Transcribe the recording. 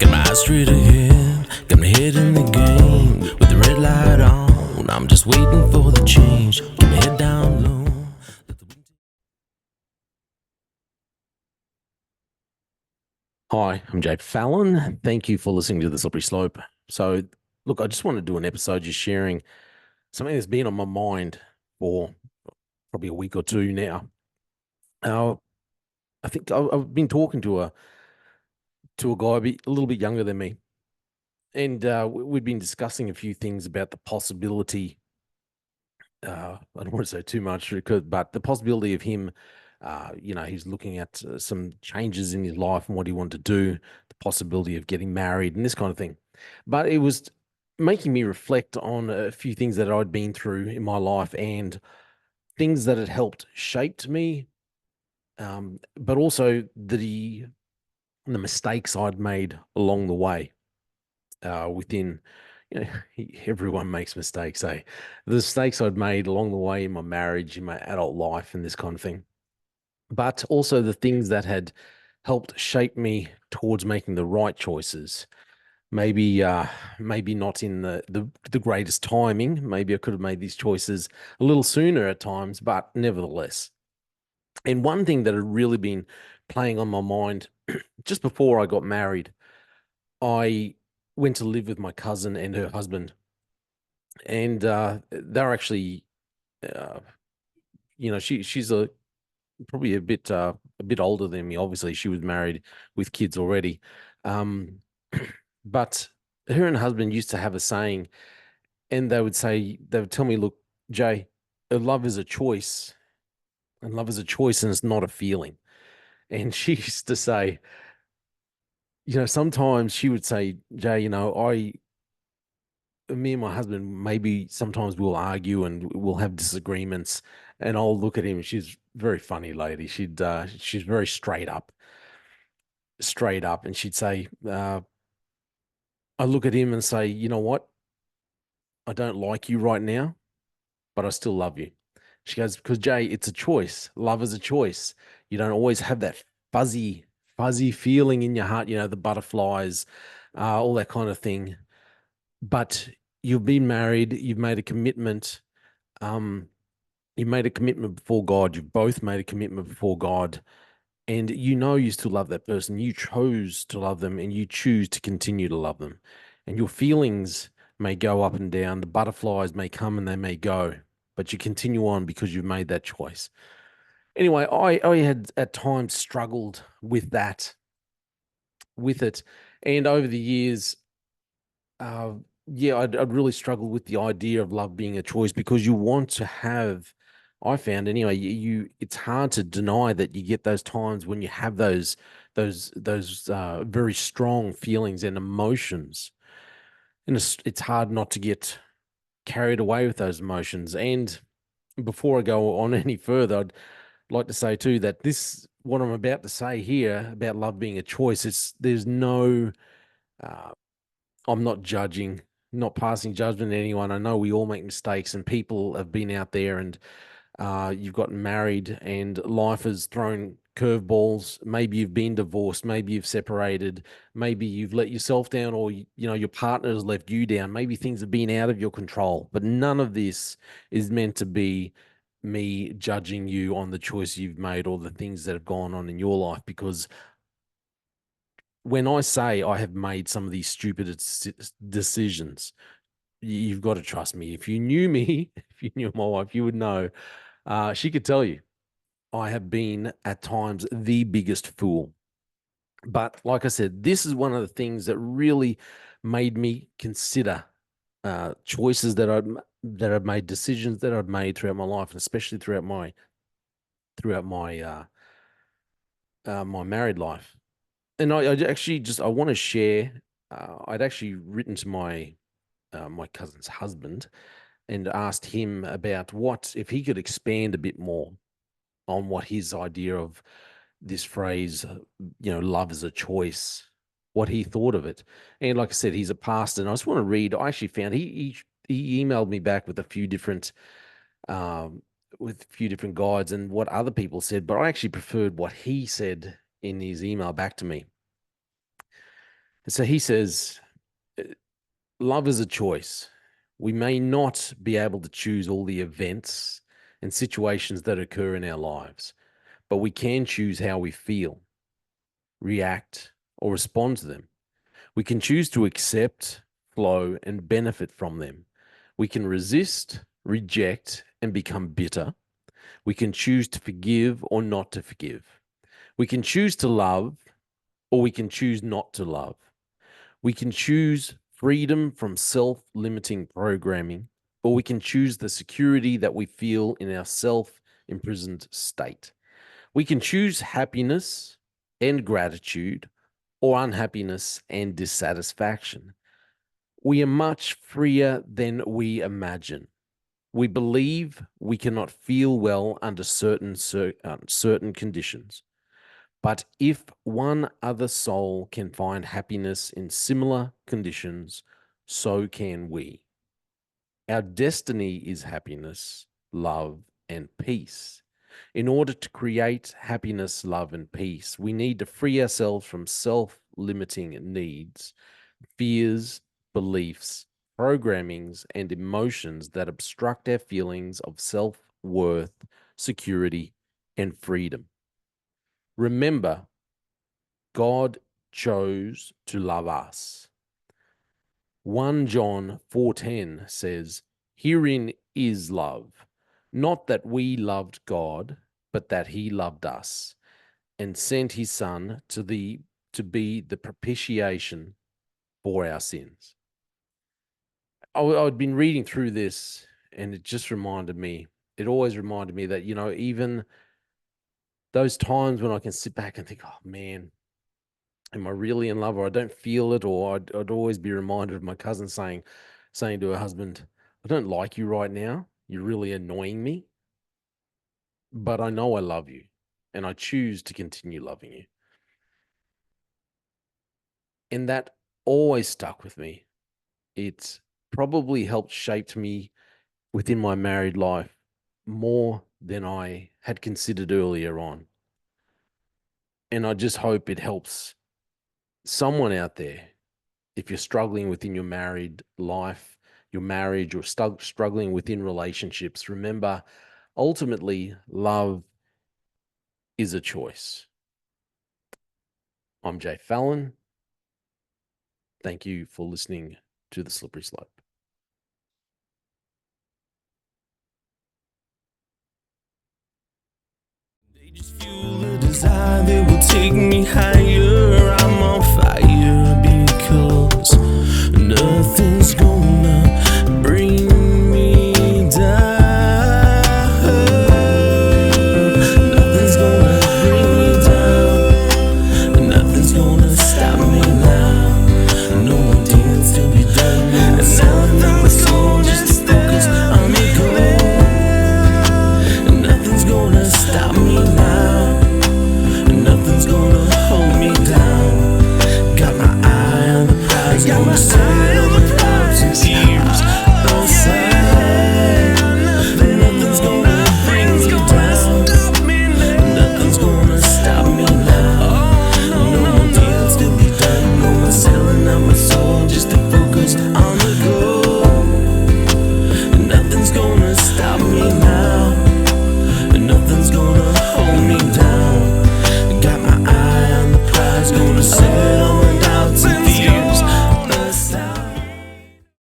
Got my eyes straight ahead, got my head in the game. With the red light on, I'm just waiting for the change. Keep my head down low. Hi, I'm Jake Fallon. Thank you for listening to The Slippery Slope. So, look, I just want to do an episode just sharing something that's been on my mind for probably a week or two now. Uh, I think I've been talking to a guy a little bit younger than me, and we've been discussing a few things about the possibility. I don't want to say too much, but the possibility of him, he's looking at some changes in his life and what he wanted to do, the possibility of getting married and this kind of thing. But it was making me reflect on a few things that I'd been through in my life and things that had helped shaped me, but also the mistakes I'd made along the way within, everyone makes mistakes, eh? The mistakes I'd made along the way in my marriage, in my adult life, and this kind of thing, but also the things that had helped shape me towards making the right choices. Maybe not in the greatest timing. Maybe I could have made these choices a little sooner at times, but nevertheless. And one thing that had really been playing on my mind just before I got married, I went to live with my cousin and her husband, and they're actually, uh, she's probably a bit older than me. Obviously, she was married with kids already, um, but her and her husband used to have a saying, and they would tell me, "Look, Jay, love is a choice, and love is a choice, and it's not a feeling." And she used to say, sometimes she would say, "Jay, me and my husband, maybe sometimes we'll argue and we'll have disagreements, and I'll look at him. She's a very funny lady. She's very straight up, and she'd say, I look at him and say, you know what? I don't like you right now, but I still love you." She goes, "Because Jay, it's a choice. Love is a choice. You don't always have that fuzzy, fuzzy feeling in your heart, the butterflies, all that kind of thing. But you've been married, you've made a commitment. Um, you made a commitment before God. You've both made a commitment before God. And you still love that person. You chose to love them and you choose to continue to love them. And your feelings may go up and down. The butterflies may come and they may go, but you continue on because you've made that choice." Anyway, I had at times struggled with it. And over the years, uh, yeah, I'd really struggled with the idea of love being a choice because you want to have, I found anyway, it's hard to deny that you get those times when you have those very strong feelings and emotions, and it's hard not to get carried away with those emotions. And before I go on any further, I'd like to say too that what I'm about to say here about love being a choice, there's no, uh, I'm not judging, not passing judgment on anyone. I know we all make mistakes, and people have been out there, and you've gotten married, and life has thrown curveballs. Maybe you've been divorced, maybe you've separated, maybe you've let yourself down, or your partner has left you down. Maybe things have been out of your control, but none of this is meant to be me judging you on the choice you've made or the things that have gone on in your life, because when I say I have made some of these stupid decisions, you've got to trust me. If you knew me, if you knew my wife, you would know. She could tell you I have been at times the biggest fool. But like I said, this is one of the things that really made me consider choices that I've made, decisions that I've made throughout my life, and especially throughout my married life. And I actually I want to share. I'd actually written to my cousin's husband and asked him about what if he could expand a bit more on what his idea of this phrase, love is a choice, what he thought of it. And like I said, he's a pastor, and I just want to read. I actually found he emailed me back um, with a few different guides and what other people said, but I actually preferred what he said in his email back to me. So he says, love is a choice. We may not be able to choose all the events and situations that occur in our lives, but we can choose how we feel, react, or respond to them. We can choose to accept, flow, and benefit from them. We can resist, reject, and become bitter. We can choose to forgive or not to forgive. We can choose to love or we can choose not to love. We can choose freedom from self limiting programming, or we can choose the security that we feel in our self imprisoned state. We can choose happiness and gratitude, or unhappiness and dissatisfaction. We are much freer than we imagine. We believe we cannot feel well under certain conditions. But if one other soul can find happiness in similar conditions, so can we. Our destiny is happiness, love, and peace. In order to create happiness, love, and peace, we need to free ourselves from self limiting needs, fears, beliefs, programmings, and emotions that obstruct our feelings of self worth, security, and freedom. Remember, God chose to love us. 1 John 4:10 says, "Herein is love, not that we loved God, but that he loved us and sent his son to be the propitiation for our sins." I'd been reading through this and it always reminded me that, even those times when I can sit back and think, oh man, am I really in love, or I don't feel it, or I'd always be reminded of my cousin saying to her husband, I don't like you right now. You're really annoying me, but I know I love you and I choose to continue loving you. And that always stuck with me. It's probably helped shape me within my married life more than I had considered earlier on. And I just hope it helps someone out there. If you're struggling within your married life, your marriage, or struggling within relationships, remember, ultimately, love is a choice. I'm Jay Fallon. Thank you for listening to The Slippery Slope. They just fuel a desire that will take me higher. I'm on fire because nothing's gonna bring me down. Nothing's gonna bring me down. Nothing's gonna stop me now. No more deals to be done. And nothing's gonna just focus on the goal. And nothing's gonna stop me now. And nothing's gonna hold me down. Got my eye on the prize. Got my eye on the